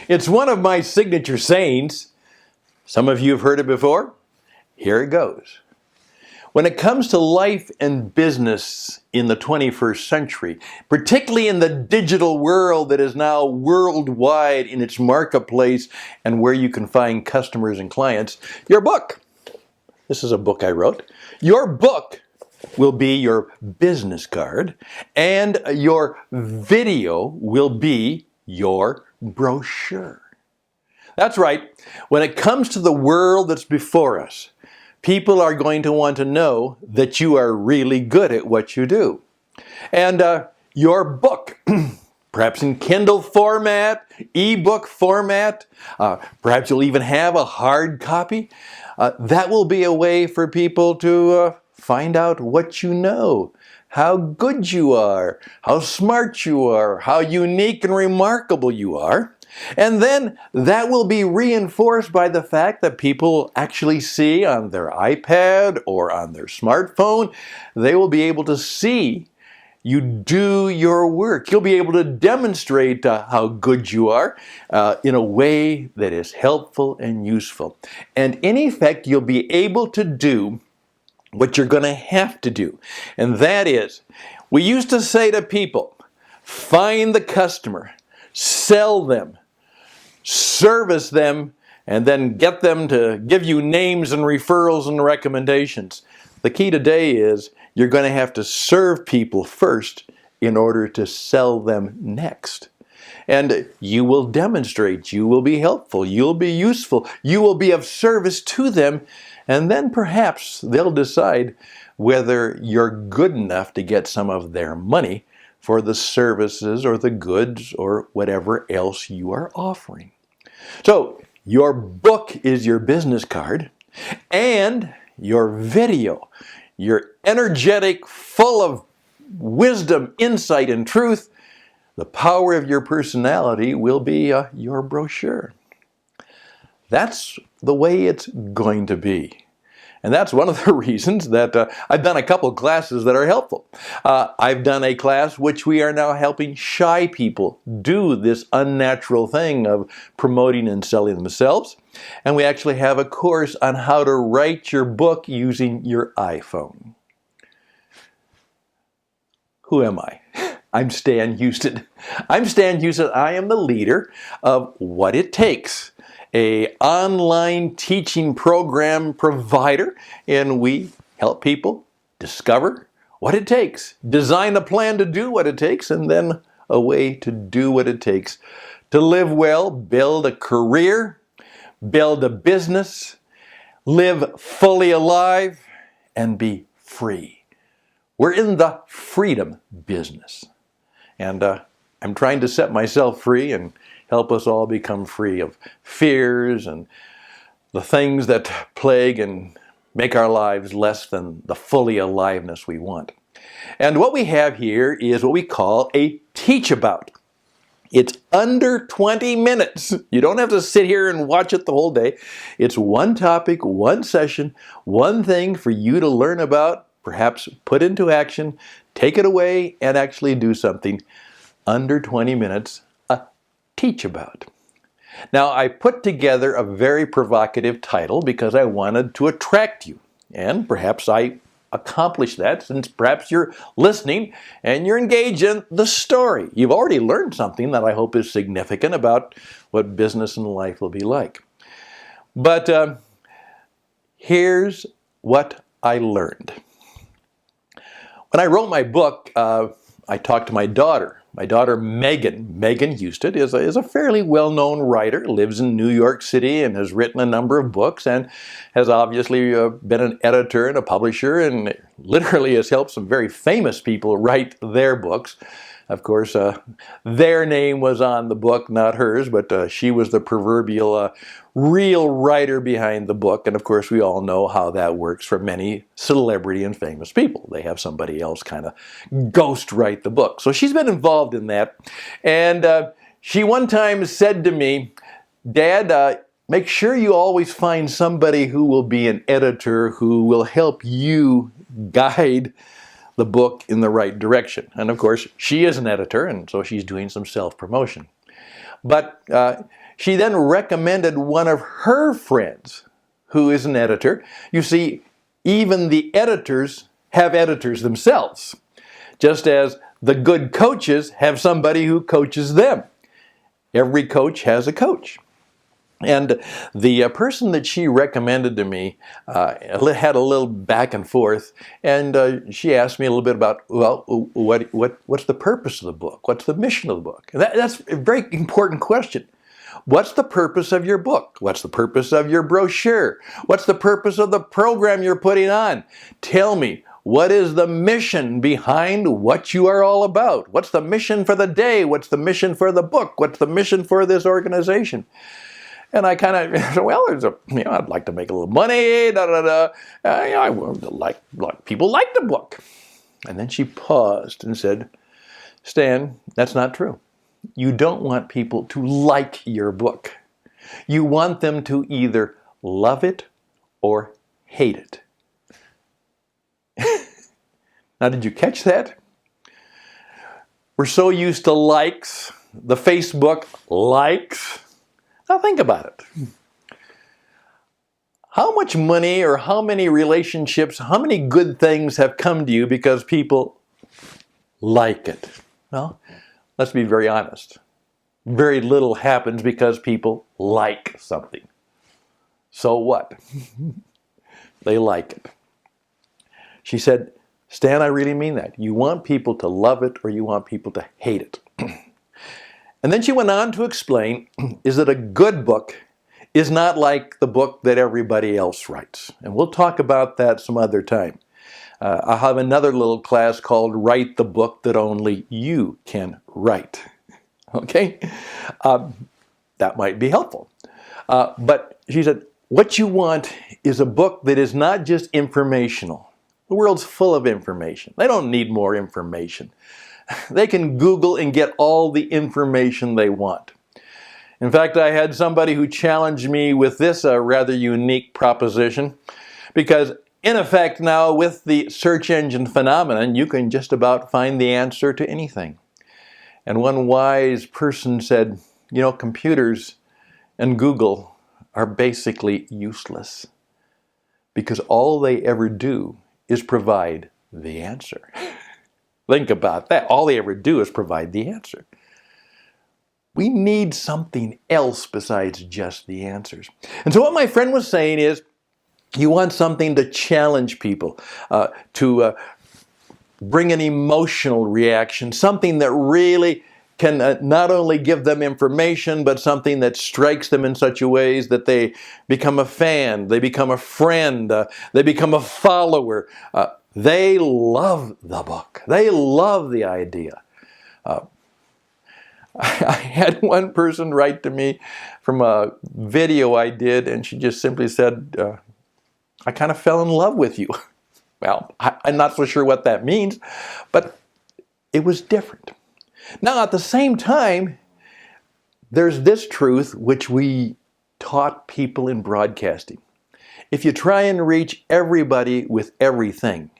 It's one of my signature sayings. Some of you have heard it before. Here it goes. When it comes to life and business in the 21st century, particularly in the digital world that is now worldwide in its marketplace and where you can find customers and clients, your book, this is a book I wrote, your book will be your business card, and your video will be your brochure. That's right. When it comes to the world that's before us, people are going to want to know that you are really good at what you do. And your book, perhaps in Kindle format, ebook format, perhaps you'll even have a hard copy, that will be a way for people to find out what you know, how good you are, how smart you are, how unique and remarkable you are. And then that will be reinforced by the fact that people actually see on their iPad or on their smartphone, they will be able to see you do your work. You'll be able to demonstrate how good you are in a way that is helpful and useful. And in effect, you'll be able to do what you're going to have to do. And that is, we used to say to people, find the customer, sell them, service them, and then get them to give you names and referrals and recommendations. The key today is you're going to have to serve people first in order to sell them next. And you will demonstrate, you will be helpful, you'll be useful, you will be of service to them, and then perhaps they'll decide whether you're good enough to get some of their money for the services or the goods or whatever else you are offering. So your book is your business card, and your video, your energetic, full of wisdom, insight, and truth, the power of your personality will be your brochure. That's the way it's going to be. And that's one of the reasons that I've done a couple of classes that are helpful. I've done a class which we are now helping shy people do this unnatural thing of promoting and selling themselves. And we actually have a course on how to write your book using your iPhone. Who am I? I'm Stan Houston. I'm Stan Houston. I am the leader of What It Takes, an online teaching program provider, and we help people discover what it takes, design a plan to do what it takes, and then a way to do what it takes to live well, build a career, build a business, live fully alive, and be free. We're in the freedom business. And I'm trying to set myself free and help us all become free of fears and the things that plague and make our lives less than the fully aliveness we want. And what we have here is what we call a TeachAbout. It's under 20 minutes. You don't have to sit here and watch it the whole day. It's one topic, one session, one thing for you to learn about, perhaps put into action, take it away, and actually do something. Under 20 minutes, a TeachAbout. Now, I put together a very provocative title because I wanted to attract you. And perhaps I accomplished that since perhaps you're listening and you're engaged in the story. You've already learned something that I hope is significant about what business and life will be like. But here's what I learned. When I wrote my book, I talked to my daughter. My daughter, Megan Houston, is a fairly well-known writer, lives in New York City and has written a number of books and has obviously been an editor and a publisher and literally has helped some very famous people write their books. Of course, their name was on the book, not hers, but she was the proverbial real writer behind the book. And of course, we all know how that works for many celebrity and famous people. They have somebody else kind of ghost write the book. So she's been involved in that. And she one time said to me, "Dad, make sure you always find somebody who will be an editor who will help you guide the book in the right direction." And of course, she is an editor, and so she's doing some self-promotion. But she then recommended one of her friends who is an editor. You see, even the editors have editors themselves, just as the good coaches have somebody who coaches them. Every coach has a coach. And the person that she recommended to me had a little back and forth, and she asked me a little bit about, well, what's the purpose of the book? What's the mission of the book? And that's a very important question. What's the purpose of your book? What's the purpose of your brochure? What's the purpose of the program you're putting on? Tell me, what is the mission behind what you are all about? What's the mission for the day? What's the mission for the book? What's the mission for this organization? And I kind of said, well, I'd like to make a little money, I would like people like the book. And then she paused and said, Stan, that's not true. You don't want people to like your book. You want them to either love it or hate it. Now, did you catch that? We're so used to likes, the Facebook likes. Now think about it. How much money or how many relationships, how many good things have come to you because people like it? Well, let's be very honest. Very little happens because people like something. So what? They like it. She said, Stan, I really mean that. You want people to love it or you want people to hate it. And then she went on to explain is that a good book is not like the book that everybody else writes. And we'll talk about that some other time. I'll have another little class called Write the Book That Only You Can Write. Okay? That might be helpful. But she said, what you want is a book that is not just informational. The world's full of information. They don't need more information. They can Google and get all the information they want. In fact, I had somebody who challenged me with this rather unique proposition, because in effect now with the search engine phenomenon, you can just about find the answer to anything. And one wise person said, you know, computers and Google are basically useless because all they ever do is provide the answer. Think about that. All they ever do is provide the answer. We need something else besides just the answers. And so what my friend was saying is, you want something to challenge people, to bring an emotional reaction, something that really can not only give them information, but something that strikes them in such a ways that they become a fan, they become a friend, they become a follower. They love the book. They love the idea. I had one person write to me from a video I did, and she just simply said, I kind of fell in love with you. Well, I'm not so sure what that means, but it was different. Now, at the same time, there's this truth which we taught people in broadcasting. If you try and reach everybody with everything,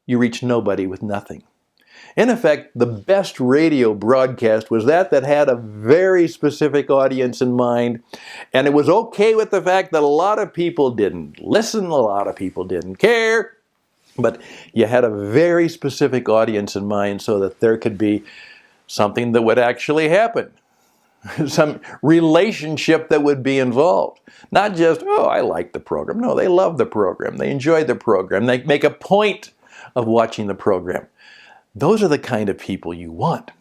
you reach nobody with nothing. In effect, the best radio broadcast was that had a very specific audience in mind, and it was okay with the fact that a lot of people didn't listen, a lot of people didn't care, but you had a very specific audience in mind so that there could be something that would actually happen, some relationship that would be involved. Not just, oh, I like the program. No, they love the program. They enjoy the program. They make a point of watching the program. Those are the kind of people you want.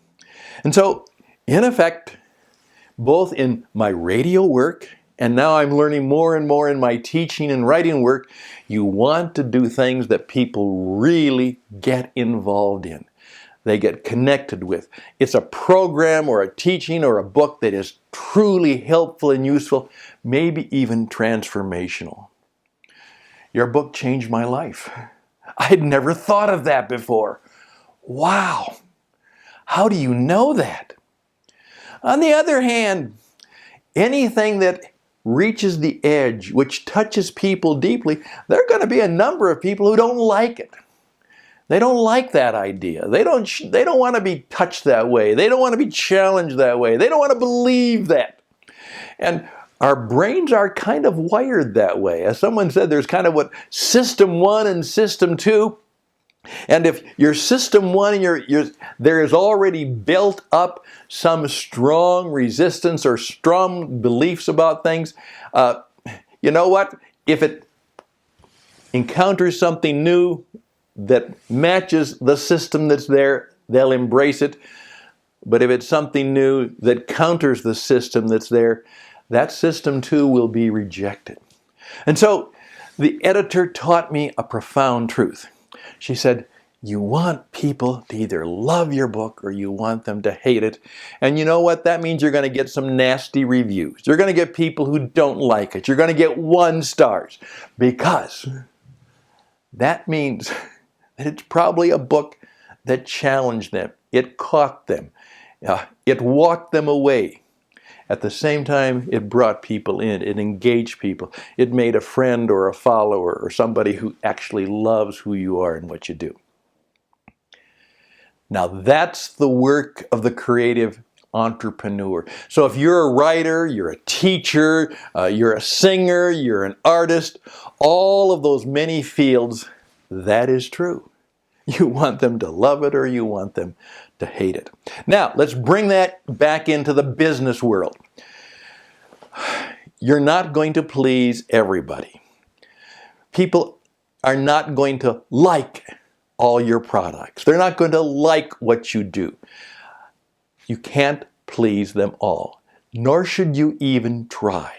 And so, in effect, both in my radio work and now I'm learning more and more in my teaching and writing work, you want to do things that people really get involved in. They get connected with. It's a program or a teaching or a book that is truly helpful and useful, maybe even transformational. Your book changed my life. I had never thought of that before. Wow! How do you know that? On the other hand, anything that reaches the edge, which touches people deeply, there are going to be a number of people who don't like it. They don't like that idea. They don't want to be touched that way. They don't want to be challenged that way. They don't want to believe that. And our brains are kind of wired that way. As someone said, there's kind of what system 1 and system 2. And if your system 1, there is already built up some strong resistance or strong beliefs about things, you know what? If it encounters something new that matches the system that's there, they'll embrace it. But if it's something new that counters the system that's there, that system too will be rejected. And so the editor taught me a profound truth. She said, you want people to either love your book or you want them to hate it. And you know what? That means you're going to get some nasty reviews. You're going to get people who don't like it. You're going to get 1 stars, because that means that it's probably a book that challenged them. It caught them. It walked them away. At the same time, it brought people in. It engaged people. It made a friend or a follower or somebody who actually loves who you are and what you do. Now that's the work of the creative entrepreneur. So if you're a writer, you're a teacher, you're a singer, you're an artist, all of those many fields, that is true. You want them to love it or you want them to hate it. Now, let's bring that back into the business world. You're not going to please everybody. People are not going to like all your products. They're not going to like what you do. You can't please them all, nor should you even try.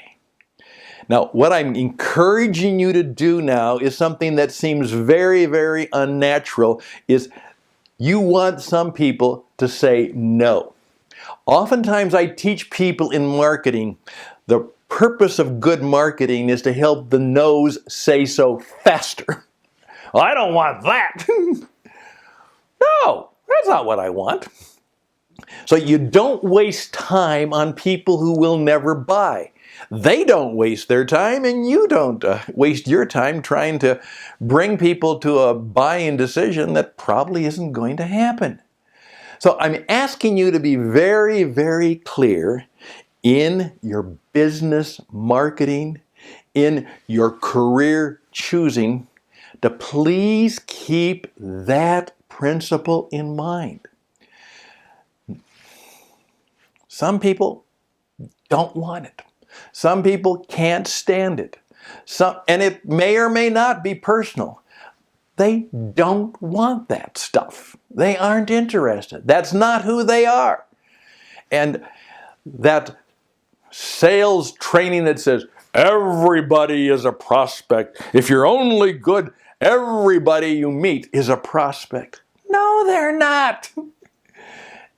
Now, what I'm encouraging you to do now is something that seems very, very unnatural, is you want some people to say no. Oftentimes I teach people in marketing, the purpose of good marketing is to help the no's say so faster. Well, I don't want that. No, that's not what I want. So you don't waste time on people who will never buy. They don't waste their time, and you don't waste your time trying to bring people to a buying decision that probably isn't going to happen. So I'm asking you to be very, very clear in your business marketing, in your career choosing, to please keep that principle in mind. Some people don't want it. Some people can't stand it. And it may or may not be personal. They don't want that stuff. They aren't interested. That's not who they are. And that sales training that says, everybody is a prospect. If you're only good, everybody you meet is a prospect. No, they're not.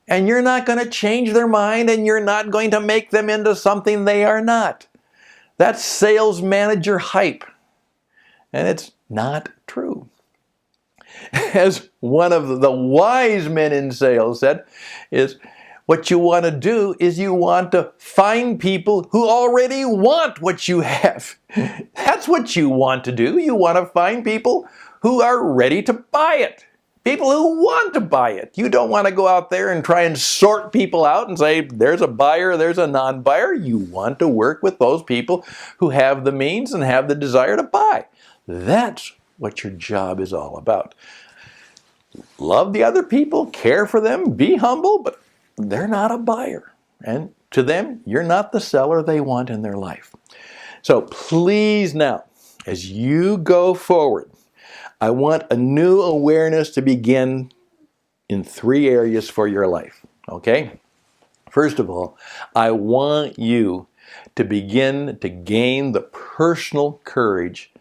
And you're not going to change their mind, and you're not going to make them into something they are not. That's sales manager hype. And it's not true. As one of the wise men in sales said, is what you want to do is you want to find people who already want what you have. That's what you want to do. You want to find people who are ready to buy it. People who want to buy it. You don't want to go out there and try and sort people out and say, there's a buyer, there's a non-buyer. You want to work with those people who have the means and have the desire to buy. That's what your job is all about. Love the other people, care for them, be humble, but they're not a buyer. And to them, you're not the seller they want in their life. So please now, as you go forward, I want a new awareness to begin in 3 areas for your life, okay? First of all, I want you to begin to gain the personal courage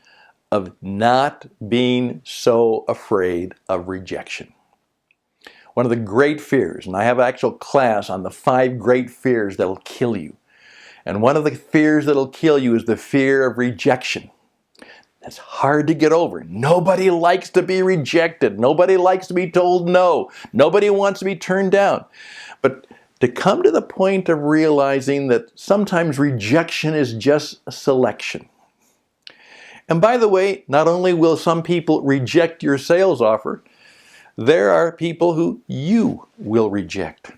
of not being so afraid of rejection. One of the great fears, and I have an actual class on the 5 great fears that will kill you. And one of the fears that will kill you is the fear of rejection. That's hard to get over. Nobody likes to be rejected. Nobody likes to be told no. Nobody wants to be turned down. But to come to the point of realizing that sometimes rejection is just a selection. And by the way, not only will some people reject your sales offer, there are people who you will reject.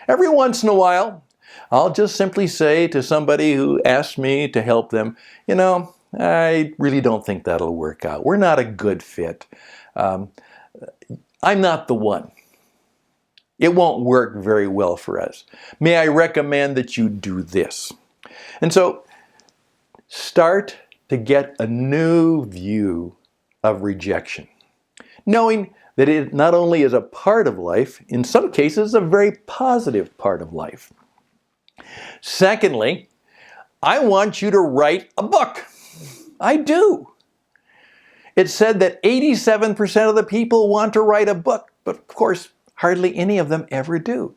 Every once in a while, I'll just simply say to somebody who asks me to help them, you know, I really don't think that'll work out. We're not a good fit. I'm not the one. It won't work very well for us. May I recommend that you do this? And so start to get a new view of rejection, knowing that it not only is a part of life, in some cases a very positive part of life. Secondly, I want you to write a book. I do. It's said that 87% of the people want to write a book, but of course, hardly any of them ever do.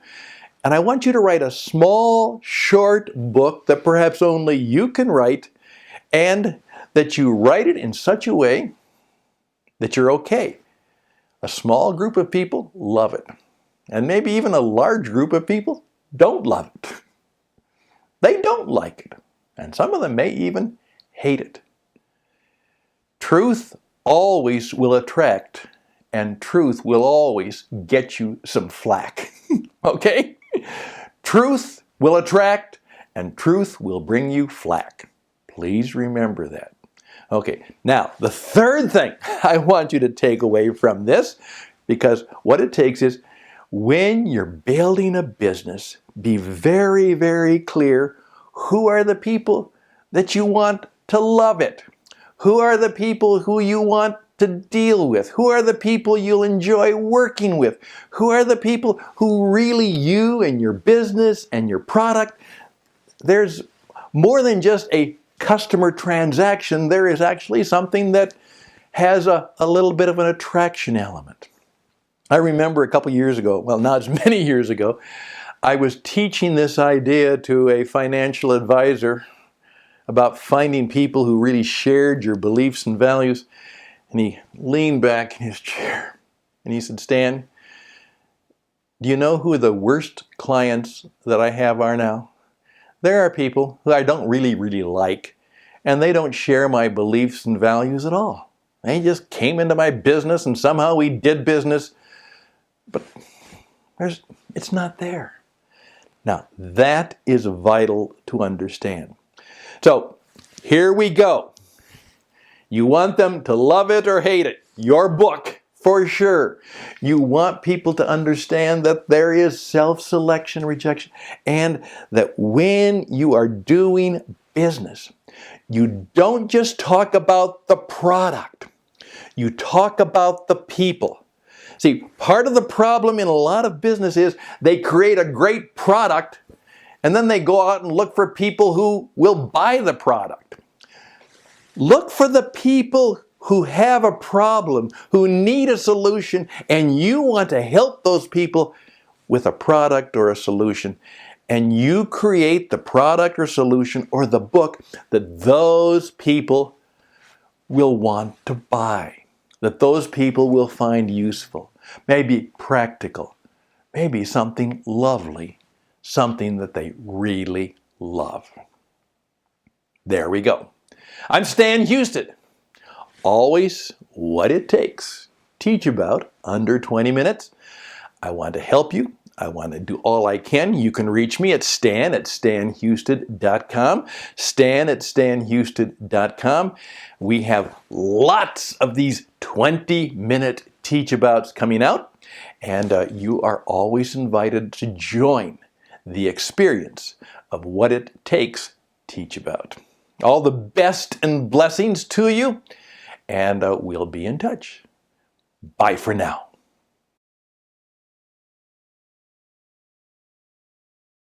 And I want you to write a small, short book that perhaps only you can write, and that you write it in such a way that you're okay. A small group of people love it. And maybe even a large group of people don't love it. They don't like it. And some of them may even hate it. Truth always will attract, and truth will always get you some flack. Okay? Truth will attract, and truth will bring you flack. Please remember that. Okay, now the third thing I want you to take away from this, because what it takes is, when you're building a business, be very, very clear who are the people that you want to love it. Who are the people who you want to deal with? Who are the people you'll enjoy working with? Who are the people who really you and your business and your product? There's more than just a customer transaction. There is actually something that has a little bit of an attraction element. I remember a couple years ago, well, not as many years ago, I was teaching this idea to a financial advisor about finding people who really shared your beliefs and values. And he leaned back in his chair and he said, Stan, do you know who the worst clients that I have are now? There are people who I don't really like, and they don't share my beliefs and values at all. They just came into my business and somehow we did business, but it's not there. Now, that is vital to understand. So, here we go. You want them to love it or hate it. Your book, for sure. You want people to understand that there is self-selection, rejection, and that when you are doing business, you don't just talk about the product. You talk about the people. See, part of the problem in a lot of business is they create a great product and then they go out and look for people who will buy the product. Look for the people who have a problem, who need a solution, and you want to help those people with a product or a solution. And you create the product or solution or the book that those people will want to buy, that those people will find useful, maybe practical, maybe something lovely, something that they really love. There we go. I'm Stan Houston. Always what it takes. Teach about under 20 minutes. I want to help you. I want to do all I can. You can reach me at stan@stanhouston.com. stan@stanhouston.com. We have lots of these 20-minute teach-abouts coming out, and you are always invited to join the experience of what it takes teach about. All the best and blessings to you, and we'll be in touch. Bye for now.